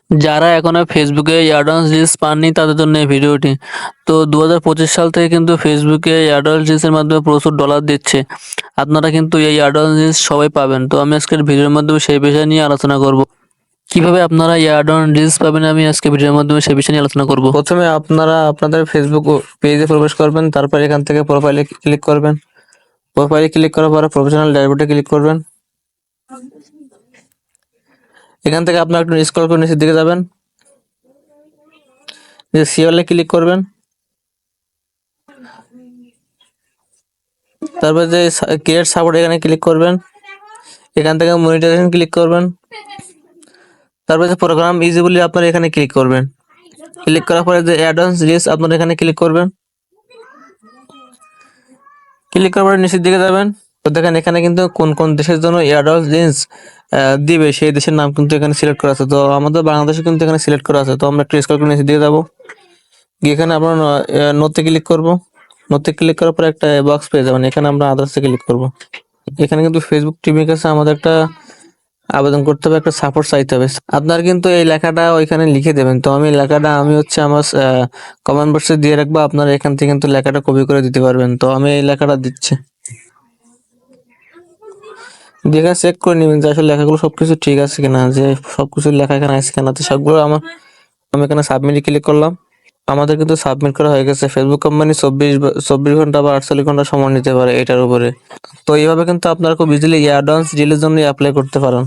যারা এখনো ফেসবুকে অ্যাডভান্স রিলস পাননি তাদের জন্য এই ভিডিওটি। তো 2025 সাল থেকে কিন্তু ফেসবুকে অ্যাডভান্স রিলসের মাধ্যমে প্রচুর ডলার দিচ্ছে। আপনারা কিন্তু এই অ্যাডভান্স রিলস সবাই পাবেন। তো আমি আজকের ভিডিওর মাধ্যমে সেই বিষয় নিয়ে আলোচনা করব। কিভাবে আপনারা এই অ্যাডভান্স রিলস পাবেন আমি আজকে ভিডিওর মাধ্যমে সেই বিষয় নিয়ে আলোচনা করব। প্রথমে আপনারা আপনাদের ফেসবুক পেজে প্রবেশ করবেন, তারপর এখান থেকে প্রোফাইলে ক্লিক করবেন। প্রোফাইলে ক্লিক করার পরে প্রফেশনাল ড্যাশবোর্ডে ক্লিক করবেন। এখান থেকে আপনারা একটু স্ক্রল করে নিচের দিকে যাবেন, যে সিওলে ক্লিক করবেন। তারপর যে ক্রিয়েট সাপোর্ট এখানে ক্লিক করবেন। এখান থেকে মনিটাইজেশন ক্লিক করবেন। তারপর যে প্রোগ্রাম ইজিবলি আপনারা এখানে ক্লিক করবেন। ক্লিক করার পরে যে অ্যাডভান্স রিলস আপনারা এখানে ক্লিক করবেন। ক্লিক করার পরে নিচের দিকে যাবেন। তো দেখেন এখানে কিন্তু কোন কোন দেশের জন্য অ্যাডভান্স রিলস দিবে সেই দেশের নাম কিন্তু এখানে সিলেক্ট করা আছে। তো আমাদের বাংলাদেশে কিন্তু এখানে সিলেক্ট করা আছে। তো আমরা একটু স্ক্রল করে নিচের দিকে যাবো, গিয়ে এখানে আমরা নোতে ক্লিক করব। নোতে ক্লিক করার পরে একটা বক্স পেয়ে যাবেন, এখানে আমরা আদার্সে ক্লিক করব। এখানে কিন্তু ফেসবুক টিমের কাছে আমাদের একটা আবেদন করতে হবে, একটা সাপোর্ট চাইতে হবে। আপনার কিন্তু এই লেখাটা ওইখানে লিখে দেবেন। তো আমি লেখাটা হচ্ছে আমার কমেন্ট বক্সে দিয়ে রাখবো, আপনারা এখান থেকে কিন্তু লেখাটা কপি করে দিতে পারবেন। তো আমি এই লেখাটা দিচ্ছি, দিয়ে এখানে চেক করে নেবেন যে আসলে লেখাগুলো সবকিছু ঠিক আছে কিনা, যে সবকিছু লেখা এখানে আছে কিনা। তো সবগুলো আমি এখানে সাবমিটে ক্লিক করলাম। আমাদের কিন্তু সাবমিট করা হয়ে গেছে। ফেসবুক কোম্পানি 24 ঘন্টা বা 48 ঘন্টা সময় নিতে পারে এটার উপরে। তো এইভাবে কিন্তু আপনারা খুব ইজিলি অ্যাডভান্স রিলের জন্য অ্যাপ্লাই করতে পারেন।